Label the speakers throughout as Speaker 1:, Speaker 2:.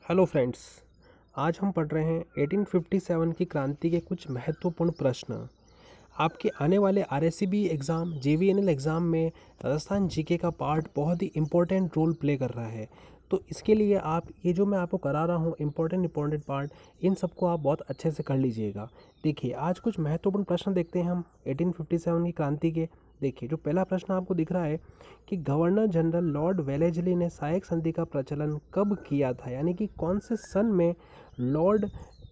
Speaker 1: Hello friends. आज हम पढ़ रहे हैं 1857 की क्रांति के कुछ महत्वपूर्ण प्रश्न। आपके आने वाले आरएससीबी एग्ज़ाम, जेवीएनएल एग्ज़ाम में राजस्थान जीके का पार्ट बहुत ही इम्पोर्टेंट रोल प्ले कर रहा है। तो इसके लिए आप ये जो मैं आपको करा रहा हूँ इम्पोर्टेंट पार्ट, इन सबको आप बहुत अच्छे से कर लीजिएगा। देखिए, आज कुछ महत्वपूर्ण प्रश्न देखते हैं हम 1857 की क्रांति के। देखिए, जो पहला प्रश्न आपको दिख रहा है कि गवर्नर जनरल लॉर्ड वेलेस्ली ने सहायक संधि का प्रचलन कब किया था, यानी कि कौन से सन में लॉर्ड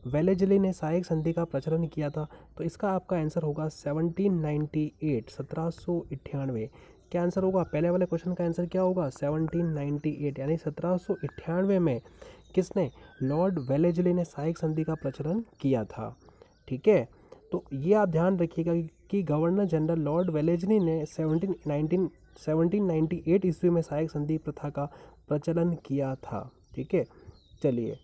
Speaker 1: वेलेस्ली ने सहायक संधि का प्रचलन किया था। तो इसका आपका आंसर होगा 1798, 1798। क्या आंसर होगा? पहले वाले क्वेश्चन का आंसर क्या होगा? 1798, यानी 1798 में किसने, लॉर्ड वेलेस्ली ने सहायक संधि का प्रचलन किया था। ठीक है, तो ये आप ध्यान रखिएगा कि गवर्नर जनरल लॉर्ड वेलेस्ली ने 1798 ईस्वी में सहायक संधि प्रथा का प्रचलन किया था। ठीक है, चलिए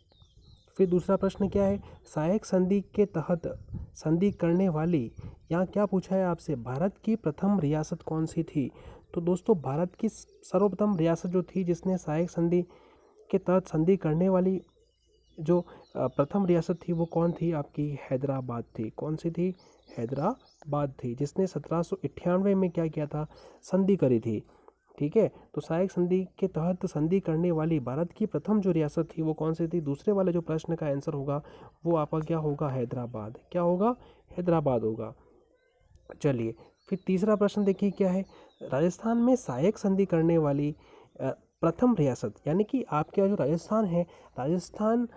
Speaker 1: फिर दूसरा प्रश्न क्या है? सहायक संधि के तहत संधि करने वाली, यहाँ क्या पूछा है आपसे, भारत की प्रथम रियासत कौन सी थी? तो दोस्तों, भारत की सर्वप्रथम रियासत जो थी जिसने सहायक संधि के तहत संधि करने वाली जो प्रथम रियासत थी वो कौन थी? आपकी हैदराबाद थी। कौन सी थी? हैदराबाद थी, जिसने 1798 में क्या किया था? संधि करी थी। ठीक है, तो सहायक संधि के तहत संधि करने वाली भारत की प्रथम जो रियासत थी वो कौन सी थी? दूसरे वाले जो प्रश्न का आंसर होगा वो आपका क्या होगा? हैदराबाद। क्या होगा? हैदराबाद होगा। चलिए फिर तीसरा प्रश्न देखिए क्या है? राजस्थान में सहायक संधि करने वाली प्रथम रियासत, यानी कि आपके जो राजस्थान है, राजस्थान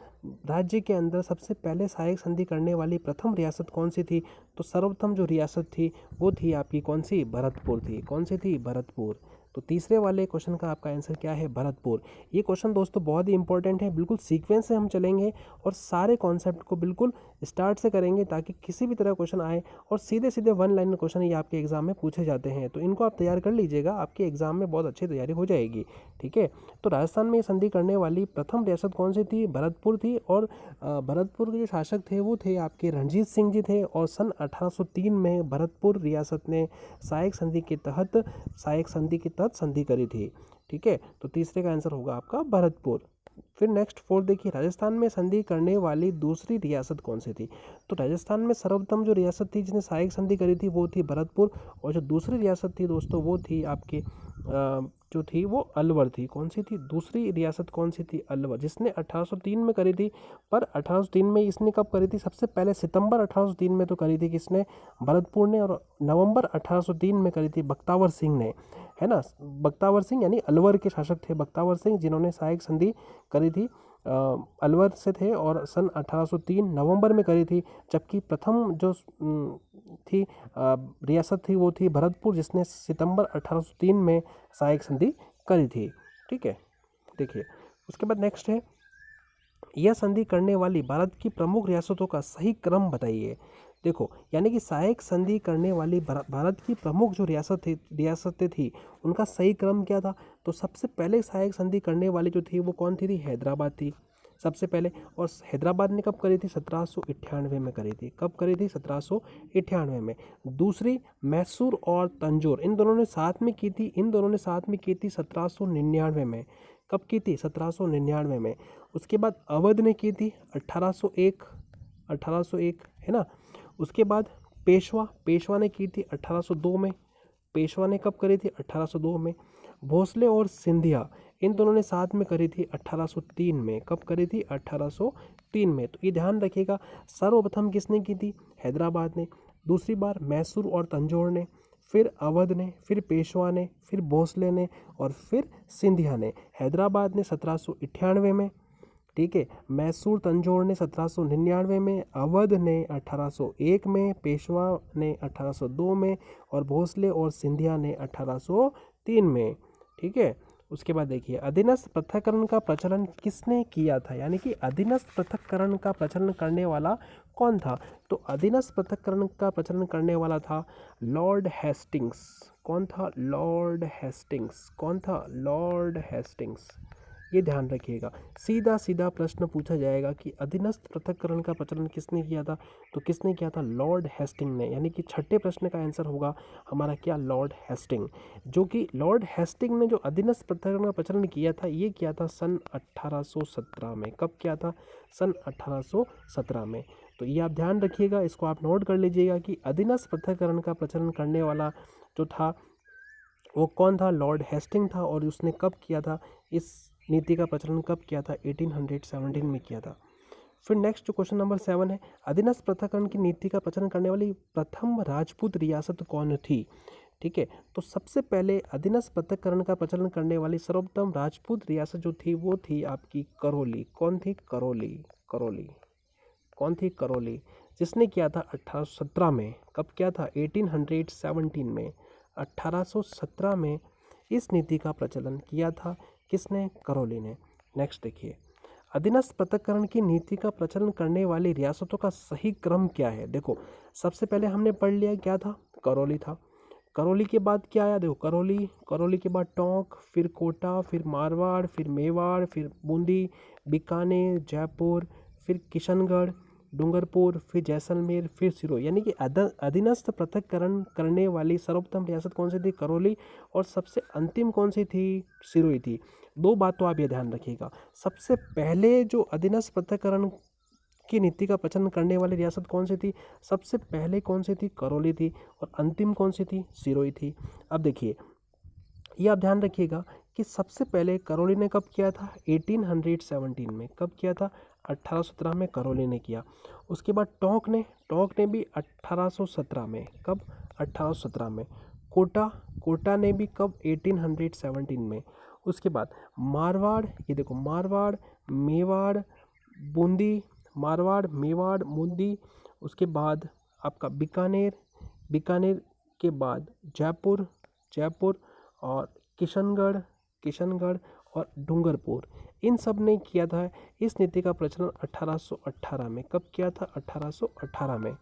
Speaker 1: राज्य के अंदर सबसे पहले सहायक संधि करने वाली प्रथम रियासत कौन सी थी? तो सर्वप्रथम जो रियासत थी वो थी आपकी कौन सी? भरतपुर थी। कौन सी थी? भरतपुर। तो तीसरे वाले क्वेश्चन का आपका आंसर क्या है? भरतपुर। ये क्वेश्चन दोस्तों बहुत ही इंपॉर्टेंट है, बिल्कुल सीक्वेंस से हम चलेंगे और सारे कॉन्सेप्ट को बिल्कुल स्टार्ट से करेंगे ताकि किसी भी तरह क्वेश्चन आए और सीधे सीधे वन लाइन क्वेश्चन ये आपके एग्जाम में पूछे जाते हैं। तो इनको आप तैयार कर लीजिएगा, आपके एग्जाम में बहुत अच्छी तैयारी हो जाएगी। ठीक है, तो राजस्थान में संधि करने वाली प्रथम रियासत कौन सी थी? भरतपुर थी। और भरतपुर के जो शासक थे वो थे आपके रणजीत सिंह जी थे। और सन 1803 में भरतपुर रियासत ने सहायक संधि के तहत संधि करी थी। ठीक है, तो तीसरे का आंसर होगा आपका भरतपुर। फिर नेक्स्ट फोर्थ देखिए, राजस्थान में संधि करने वाली दूसरी रियासत कौन सी थी? तो राजस्थान में सर्वप्रथम जो रियासत थी जिसने सहायक संधि करी थी वो थी भरतपुर। और जो दूसरी रियासत थी दोस्तों वो थी आपकी जो थी वो अलवर थी। कौन सी थी दूसरी रियासत? कौन सी थी? अलवर, जिसने 1803 में करी थी। पर 1803 में इसने कब करी थी? सबसे पहले सितंबर 1803 में तो करी थी किसने? भरतपुर ने। और नवंबर 1803 में करी थी बख्तावर सिंह ने, है ना। बख्तावर सिंह यानी अलवर के शासक थे बख्तावर सिंह, जिन्होंने सहायक संधि करी थी। अलवर से थे और सन 1803 नवंबर में करी थी। जबकि प्रथम जो थी रियासत थी वो थी भरतपुर, जिसने सितंबर 1803 में सहायक संधि करी थी। ठीक है, देखिए उसके बाद नेक्स्ट है, यह संधि करने वाली भारत की प्रमुख रियासतों का सही क्रम बताइए। देखो, यानी कि सहायक संधि करने वाली भारत की प्रमुख जो रियासतें थी उनका सही क्रम क्या था? तो सबसे पहले सहायक संधि करने वाली जो थी वो कौन थी? हैदराबाद थी सबसे पहले। और हैदराबाद ने कब करी थी? 1798 में करी थी। कब करी थी? 1798 में। दूसरी मैसूर और तंजौर, इन दोनों ने साथ में की थी। 1799 में। कब की थी? 1799 में। उसके बाद अवध ने की थी 1801, है ना। उसके बाद पेशवा ने की थी 1802 में। पेशवा ने कब करी थी? 1802 में। भोसले और सिंधिया, इन दोनों ने साथ में करी थी 1803 में। कब करी थी? 1803 में। तो ये ध्यान रखिएगा, सर्वप्रथम किसने की थी? हैदराबाद ने। दूसरी बार मैसूर और तंजौर ने, फिर अवध ने, फिर पेशवा ने, फिर भोसले ने और फिर सिंधिया ने। हैदराबाद ने 1798 में, ठीक है। मैसूर तंजौर ने 1799 में, अवध ने 1801 में, पेशवा ने 1802 में और भोसले और सिंधिया ने 1803 में। ठीक है, उसके बाद देखिए, अधीनस्थ पृथक्करण का प्रचलन किसने किया था? यानी कि अधीनस्थ पृथक्करण का प्रचलन करने वाला कौन था? तो अधीनस्थ पृथक्करण का प्रचलन करने वाला था लॉर्ड हेस्टिंग्स। कौन था? Lord Hastings. कौन था? Lord Hastings. ये ध्यान रखिएगा। सीधा सीधा प्रश्न पूछा जाएगा कि अधीनस्थ पृथक्करण का प्रचलन किसने किया था, तो किसने किया था, लॉर्ड हेस्टिंग ने। यानी कि छठे प्रश्न का आंसर होगा हमारा क्या, लॉर्ड हेस्टिंग। जो कि लॉर्ड हेस्टिंग ने जो अधीनस्थ पृथक्करण का प्रचलन किया था, ये किया था सन 1817 में। कब किया था, सन 1817 में। तो ये आप ध्यान रखिएगा, इसको आप नोट कर लीजिएगा कि अधीनस्थ पृथक्करण का प्रचलन करने वाला जो था वो कौन था, लॉर्ड हेस्टिंग था। और उसने कब किया था, इस नीति का प्रचलन कब किया था, 1817 में किया था। फिर नेक्स्ट जो क्वेश्चन नंबर 7 है, अधीनस्थ पृथक्करण की नीति का प्रचलन करने वाली प्रथम राजपूत रियासत कौन थी। ठीक है, तो सबसे पहले अधीनस्थ पृथक्करण का प्रचलन करने वाली सर्वोत्तम राजपूत रियासत जो थी वो थी आपकी करौली। कौन थी, करौली। करौली कौन थी, करौली, जिसने किया था 1817 में। कब किया था, 1817 में। 1817 में इस नीति का प्रचलन किया था किसने, करौली ने। नेक्स्ट देखिए, अधीनस्थ पृथक्करण की नीति का प्रचलन करने वाली रियासतों का सही क्रम क्या है। देखो, सबसे पहले हमने पढ़ लिया क्या था, करौली था। करौली के बाद क्या आया, देखो करौली, करौली के बाद टोंक, फिर कोटा, फिर मारवाड़, फिर मेवाड़, फिर बूंदी, बीकानेर, जयपुर, फिर किशनगढ़, डूंगरपुर, फिर जैसलमेर, फिर सिरोही। यानी कि अधीनस्थ पृथक्करण करने वाली सर्वोत्तम रियासत कौन सी थी, करौली। और सबसे अंतिम कौन सी थी, सिरोही थी। दो बात तो आप ये ध्यान रखिएगा, सबसे पहले जो अधीनस्थ पृथक्करण की नीति का प्रचलन करने वाली रियासत कौन सी थी, सबसे पहले कौन सी थी, करौली थी। और अंतिम कौन सी थी, सिरोही थी। अब देखिए, ये आप ध्यान रखिएगा कि सबसे पहले करौली ने कब किया था, 1817 में। कब किया था, 1817 में करौली ने किया। उसके बाद टोंक ने भी 1817 में। कब, 1817 में। कोटा, कोटा ने भी कब, 1817 में। उसके बाद मारवाड़, ये देखो मारवाड़, मेवाड़, बूंदी, मारवाड़, मेवाड़, बूंदी। उसके बाद आपका बीकानेर, बीकानेर के बाद जयपुर, जयपुर, और किशनगढ़, किशनगढ़, और डूंगरपुर। इन सब ने किया था इस नीति का प्रचलन 1818 में। कब किया था, 1818 में।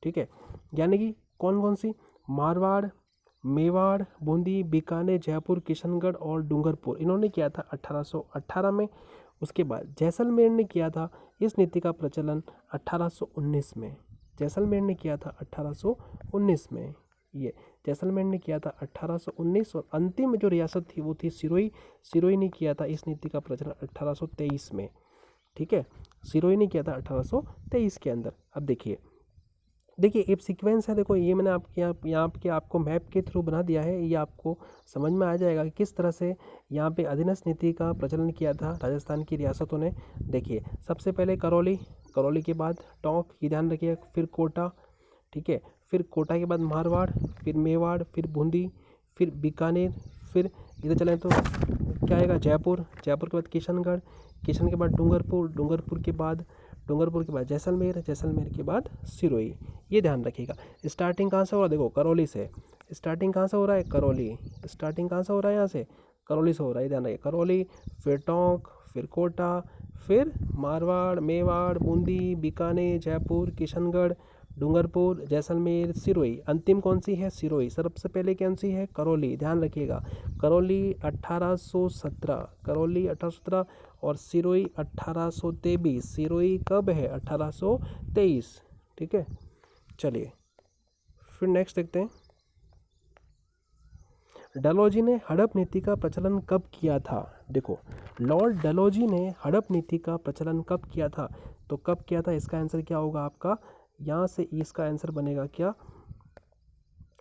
Speaker 1: ठीक है, यानी कि कौन कौन सी, मारवाड़, मेवाड़, बूंदी, बीकानेर, जयपुर, किशनगढ़ और डूंगरपुर, इन्होंने किया था 1818 में। उसके बाद जैसलमेर ने किया था इस नीति का प्रचलन 1819 में। जैसलमेर ने किया था 1819 में। ये जैसलमेर ने किया था 1819। और अंतिम जो रियासत थी वो थी सिरोही। सिरोही ने किया था इस नीति का प्रचलन 1823 में। ठीक है, सिरोही ने किया था 1823 के अंदर। अब देखिए, देखिए एक सीक्वेंस है, देखो ये मैंने आपके यहाँ पे आपको मैप के थ्रू बना दिया है। ये आपको समझ में आ जाएगा कि किस तरह से यहाँ पे अधीनस्थ नीति का प्रचलन किया था राजस्थान की रियासतों ने। देखिए, सबसे पहले करौली, करौली के बाद टोंक, ये ध्यान रखिए, फिर कोटा। ठीक है, फिर कोटा के बाद मारवाड़, फिर मेवाड़, फिर बूंदी, फिर बीकानेर, फिर इधर चलें तो क्या आएगा, जयपुर, जयपुर के बाद किशनगढ़, किशन के बाद डूंगरपुर, डूंगरपुर के बाद जैसलमेर, जैसलमेर के बाद सिरोही। ये ध्यान रखिएगा। स्टार्टिंग कहाँ से हो रहा है, देखो करौली से स्टार्टिंग कहाँ से हो रहा है, करौली। स्टार्टिंग कहाँ से हो रहा है, यहाँ से करौली से हो रहा है, ध्यान रखिए, करौली, फिर टोंक, फिर कोटा, फिर मारवाड़, मेवाड़, बूंदी, बीकानेर, जयपुर, किशनगढ़, डूंगरपुर, जैसलमेर, सिरोही। अंतिम कौन सी है, सिरोही। सबसे पहले कौन सी है, करौली। ध्यान रखिएगा, करौली 1817, करौली 1817, और सिरोही 1823। सिरोही कब है, 1823। ठीक है, चलिए फिर नेक्स्ट देखते हैं, डलहौजी ने हड़प नीति का प्रचलन कब किया था। देखो, लॉर्ड डलहौजी ने हड़प नीति का प्रचलन कब किया था, तो कब किया था, इसका आंसर क्या होगा आपका, यहाँ से इसका आंसर बनेगा क्या,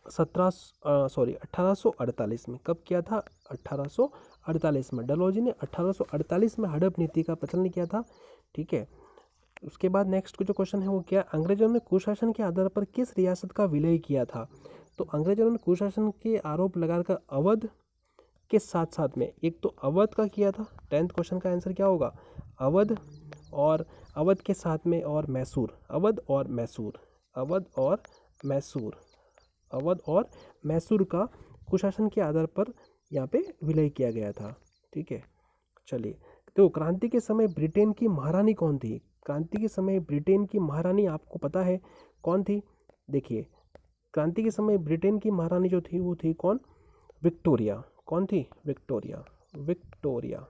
Speaker 1: 1848 में। कब किया था, 1848 में। डलहौजी ने 1848 में हड़प नीति का प्रचलन किया था। ठीक है, उसके बाद नेक्स्ट जो क्वेश्चन है वो क्या, अंग्रेजों ने कुशासन के आधार पर किस रियासत का विलय किया था। तो अंग्रेजों ने कुशासन के आरोप लगाकर अवध के साथ साथ में, एक तो अवध का किया था, 10th क्वेश्चन का आंसर क्या होगा, अवध, और अवध के साथ में और मैसूर, अवध और मैसूर, अवध और मैसूर, अवध और मैसूर का कुशासन के आधार पर यहाँ पे विलय किया गया था। ठीक है, चलिए, तो क्रांति के समय ब्रिटेन की महारानी कौन थी। क्रांति के समय ब्रिटेन की महारानी आपको पता है कौन थी। देखिए, क्रांति के समय ब्रिटेन की महारानी जो थी वो थी कौन, विक्टोरिया। कौन थी, विक्टोरिया, विक्टोरिया।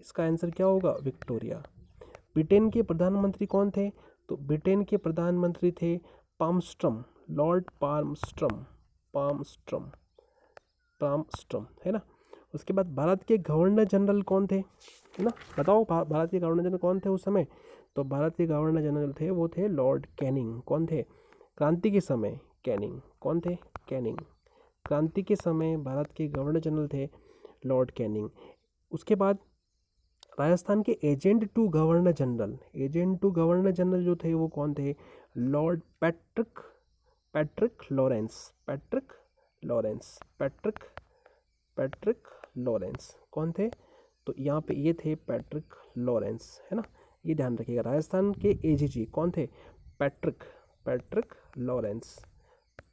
Speaker 1: इसका आंसर क्या होगा? विक्टोरिया। ब्रिटेन के प्रधानमंत्री कौन थे? तो ब्रिटेन के प्रधानमंत्री थे पामस्ट्रम, लॉर्ड पामस्ट्रम, पामस्ट्रम, पामस्ट्रम, है ना। उसके बाद भारत के गवर्नर जनरल कौन थे, है ना, बताओ भारत के गवर्नर जनरल कौन थे उस समय? तो भारत के गवर्नर जनरल थे वो थे लॉर्ड कैनिंग। कौन थे? क्रांति के समय कैनिंग। कौन थे? कैनिंग। क्रांति के समय भारत के गवर्नर जनरल थे लॉर्ड कैनिंग। उसके बाद राजस्थान के agent to governor general, agent to governor general जो थे वो कौन थे? Lord Patrick, Patrick Lawrence, Patrick Lawrence, Patrick, Patrick Lawrence. कौन थे? तो यहाँ पे ये थे पैट्रिक लॉरेंस, है ना, ये ध्यान रखिएगा। राजस्थान के एजीजी कौन थे? Patrick, Patrick Lawrence,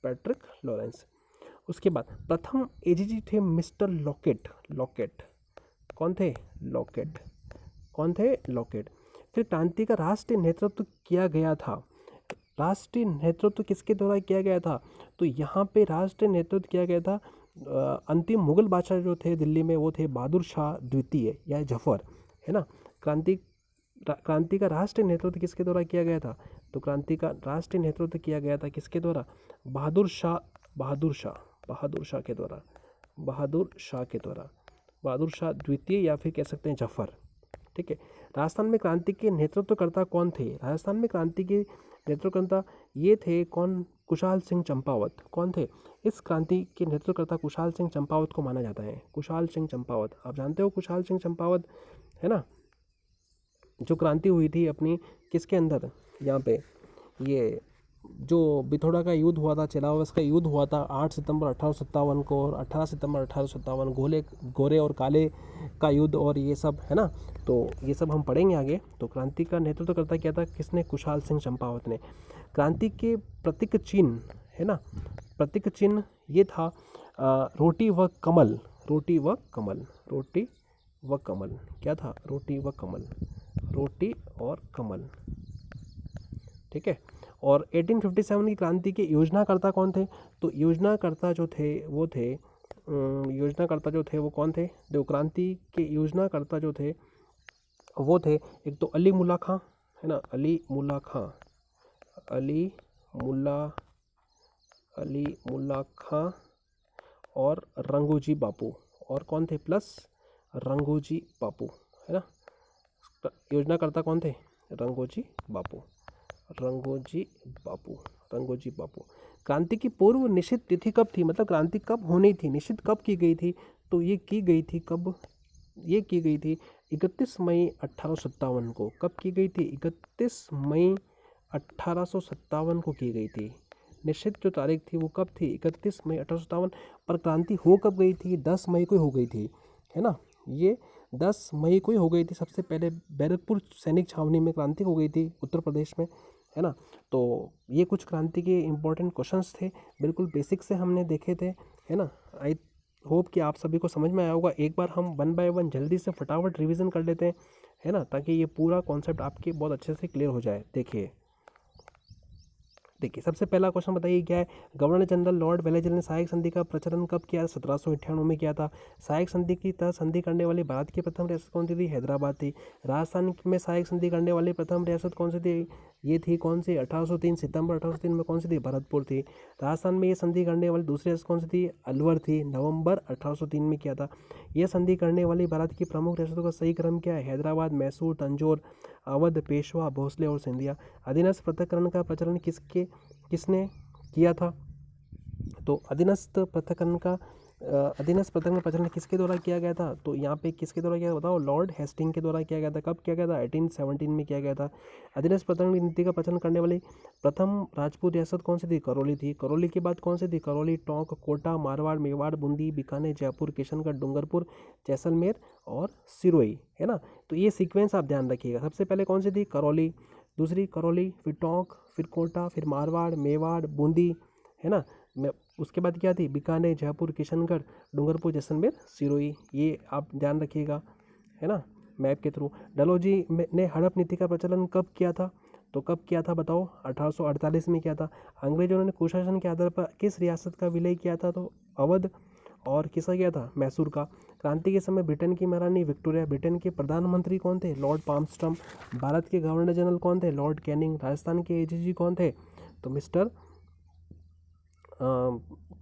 Speaker 1: Patrick Lawrence. उसके बाद प्रथम एजीजी थे मिस्टर लॉकेट, लॉकेट। कौन थे? लॉकेट। कौन थे? लॉकेट। फिर क्रांति का राष्ट्रीय नेतृत्व किया गया था। राष्ट्रीय नेतृत्व किसके द्वारा किया गया था? तो यहाँ पे राष्ट्रीय नेतृत्व किया गया था अंतिम मुगल बादशाह जो थे दिल्ली में, वो थे बहादुर शाह द्वितीय या जफर, है ना। क्रांति का राष्ट्रीय नेतृत्व किसके द्वारा किया गया था? तो क्रांति का राष्ट्रीय नेतृत्व किया गया था किसके द्वारा? बहादुर शाह, बहादुर शाह, बहादुर शाह के द्वारा, बहादुर शाह के द्वारा, बहादुर शाह द्वितीय या फिर कह सकते हैं जफर, ठीक है। राजस्थान में क्रांति के नेतृत्वकर्ता कौन थे? राजस्थान में क्रांति के नेतृत्वकर्ता ये थे कौन? कुशाल सिंह चंपावत। कौन थे? इस क्रांति के नेतृत्वकर्ता कुशाल सिंह चंपावत को माना जाता है। कुशाल सिंह चंपावत, आप जानते हो कुशाल सिंह चंपावत, है ना, जो क्रांति हुई थी अपनी किसके अंदर? यहाँ पे ये जो बिथोड़ा का युद्ध हुआ था, चिलावस का युद्ध हुआ था 8 सितंबर 1857 को, और 18 सितंबर 1857 गोरे और काले का युद्ध और ये सब, है ना। तो ये सब हम पढ़ेंगे आगे। तो क्रांति का नेतृत्व करता क्या था? किसने? कुशाल सिंह चंपावत ने। क्रांति के प्रतीक चिन्ह, है ना, प्रतीक चिन्ह ये था रोटी व कमल, रोटी व कमल, रोटी व कमल। क्या था? रोटी व कमल, रोटी और कमल, ठीक है। और 1857 की क्रांति के योजनाकर्ता कौन थे? तो योजनाकर्ता जो थे वो थे योजनाकर्ता जो थे वो कौन थे? जो क्रांति के योजनाकर्ता जो थे वो थे एक तो अली मुल्ला खां, है ना, अली मुल्ला खां, अली मुल्ला खां और रंगोजी बापू। और कौन थे प्लस? रंगोजी बापू, है ना। योजनाकर्ता कौन थे? रंगोजी बापू, रंगोजी बापू, रंगोजी बापू। क्रांति की पूर्व निश्चित तिथि कब थी? मतलब क्रांति कब होनी थी, निश्चित कब की गई थी? तो ये की गई थी कब? ये की गई थी 31 मई 1857 को। कब की गई थी? 31 मई 1857 को की गई थी। निश्चित जो तारीख थी वो कब थी? 31 मई 1857। पर क्रांति हो कब गई थी? 10 मई को हो गई थी, है ना। ये 10 मई को ही हो गई थी। सबसे पहले बैरकपुर सैनिक छावनी में क्रांति हो गई थी उत्तर प्रदेश में, है ना। तो ये कुछ क्रांति के इम्पोर्टेंट क्वेश्चंस थे, बिल्कुल बेसिक से हमने देखे थे, है ना। आई होप कि आप सभी को समझ में आया होगा। एक बार हम 1 बाय 1 जल्दी से फटाफट रिवीजन कर लेते हैं, है ना, ताकि ये पूरा कॉन्सेप्ट आपके बहुत अच्छे से क्लियर हो जाए। देखिए सबसे पहला क्वेश्चन बताइए क्या है? गवर्नर जनरल लॉर्ड वेलेजल ने सहायक संधि का प्रचलन कब किया? 1798 में किया था। सहायक संधि की तहत संधि करने वाली भारत की प्रथम रियासत कौन सी थी? हैदराबाद थी। राजस्थान में सहायक संधि करने वाली प्रथम रियासत कौन सी थी? ये थी कौन सी? 1803 सितंबर 1803 में कौन सी थी? भरतपुर थी। राजस्थान में ये संधि करने वाली दूसरी रियासत कौन सी थी? अलवर थी। नवंबर 1803 में किया था। यह संधि करने वाली भारत की प्रमुख रियासतों का सही क्रम क्या है? हैदराबाद, मैसूर, तंजौर, अवध, पेशवा, भोसले और सिंधिया। अधीनस्थ पृथक्करण का प्रचलन किसने किया था? तो अधीनस्थ पृथक्करण का प्रचलन किसके द्वारा किया गया था? तो यहाँ पे किसके द्वारा किया बताओ? लॉर्ड हेस्टिंग के द्वारा किया गया था। कब किया गया था? 1817 में किया गया था। अधीनस्थ पृथक्करण की नीति का प्रचलन करने वाली प्रथम राजपूत रियासत कौन सी थी? करौली थी। करौली के बाद कौन सी थी? करौली, टोंक, कोटा, मारवाड़, मेवाड़, बूंदी, बीकानेर, जयपुर, किशनगढ़, डूंगरपुर, जैसलमेर और सिरोही, है ना। तो ये सीक्वेंस आप ध्यान रखिएगा। सबसे पहले कौन सी थी? करौली, दूसरी करौली, फिर टोंक, फिर कोटा, फिर मारवाड़, मेवाड़, बूंदी, है ना। उसके बाद क्या थी? बीकानेर, जयपुर, किशनगढ़, डूंगरपुर, जैसलमेर, सिरोही। ये आप ध्यान रखिएगा, है ना, मैप के थ्रू। डलहौजी ने हड़प नीति का प्रचलन कब किया था? तो कब किया था बताओ? 1848 में किया था। अंग्रेजों ने कुशासन के आधार पर किस रियासत का विलय किया था? तो अवध और किसका किया था? मैसूर का। क्रांति के समय ब्रिटेन की महारानी विक्टोरिया। ब्रिटेन के प्रधानमंत्री कौन थे? लॉर्ड पाल्मस्टॉर्म। भारत के गवर्नर जनरल कौन थे? Lord Canning. राजस्थान के एजीजी कौन थे? तो मिस्टर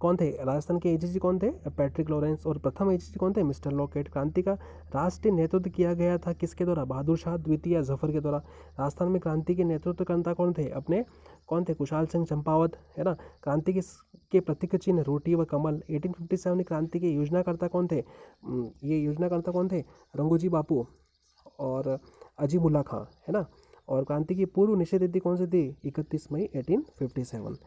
Speaker 1: कौन थे? राजस्थान के एजीजी कौन थे? Patrick Lawrence. और प्रथम एजीजी कौन थे? Mister locket. क्रांति का राष्ट्रीय नेतृत्व किया गया था किसके द्वारा? बहादुर शाह द्वितीय या जफर के द्वारा। राजस्थान में क्रांति के नेतृत्वकर्ता कौन थे? अपने कौन थे? कुशाल सिंह चंपावत, है ना। क्रांति के प्रतीक चिन्ह रोटी व कमल। 1857 में क्रांति के योजनाकर्ता कौन थे? ये योजनाकर्ता कौन थे? रंगोजी बापू और अजीमुल्ला खां, है ना। और क्रांति की पूर्व निश्चित तिथि कौन सी थी? 31 मई 1857।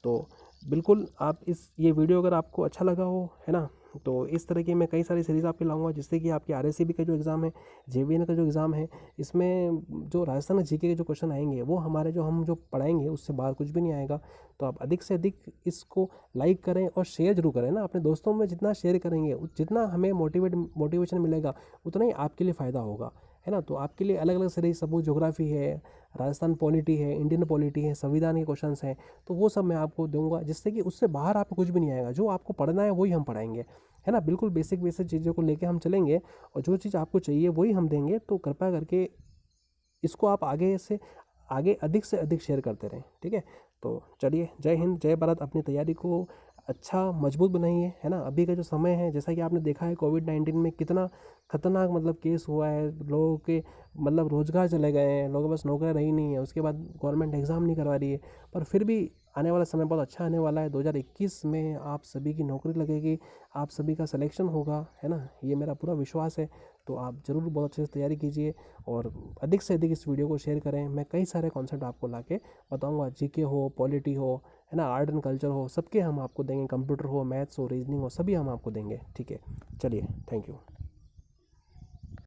Speaker 1: तो बिल्कुल आप ये वीडियो अगर आपको अच्छा लगा हो, है ना, तो इस तरह की मैं कई सारी सीरीज़ आपके लाऊंगा, जिससे कि आपके आरएससीबी का जो एग्ज़ाम है, जेवीएन का जो एग्ज़ाम है, इसमें जो राजस्थान जीके के जो क्वेश्चन आएंगे वो हम जो पढ़ाएंगे उससे बाहर कुछ भी नहीं आएगा। तो आप अधिक से अधिक इसको लाइक करें और शेयर जरूर करें ना। अपने दोस्तों में जितना शेयर करेंगे जितना हमें मोटिवेशन मिलेगा उतना ही आपके लिए फ़ायदा होगा, है ना। तो आपके लिए अलग अलग सीरीज, सपोज ज्योग्राफी है, राजस्थान पॉलिटी है, इंडियन पॉलिटी है, संविधान के क्वेश्चंस हैं, तो वो सब मैं आपको दूंगा, जिससे कि उससे बाहर आपको कुछ भी नहीं आएगा। जो आपको पढ़ना है वही हम पढ़ाएंगे, है ना। बिल्कुल बेसिक चीज़ों को लेके हम चलेंगे और जो चीज़ आपको चाहिए वही हम देंगे। तो कृपया करके इसको आप आगे अधिक से अधिक शेयर करते रहें, ठीक है। तो चलिए, जय हिंद, जय भारत। अपनी तैयारी को अच्छा मजबूत बनाइए, है ना। अभी का जो समय है, जैसा कि आपने देखा है कोविड-19 में कितना खतरनाक केस हुआ है, लोगों के रोजगार चले गए हैं, लोगों के पास नौकरियाँ रही नहीं है, उसके बाद गवर्नमेंट एग्ज़ाम नहीं करवा रही है। पर फिर भी आने वाला समय बहुत अच्छा आने वाला है। 2021 में आप सभी की नौकरी लगेगी, आप सभी का सिलेक्शन होगा, है ना। ये मेरा पूरा विश्वास है। तो आप ज़रूर बहुत अच्छे से तैयारी कीजिए और अधिक से अधिक इस वीडियो को शेयर करें। मैं कई सारे कॉन्सेप्ट आपको लाके बताऊंगा, जीके हो, पॉलिटी हो, है ना, आर्ट एंड कल्चर हो, सबके हम आपको देंगे। कंप्यूटर हो, मैथ्स हो, रीजनिंग हो, सभी हम आपको देंगे, ठीक है। चलिए, थैंक यू।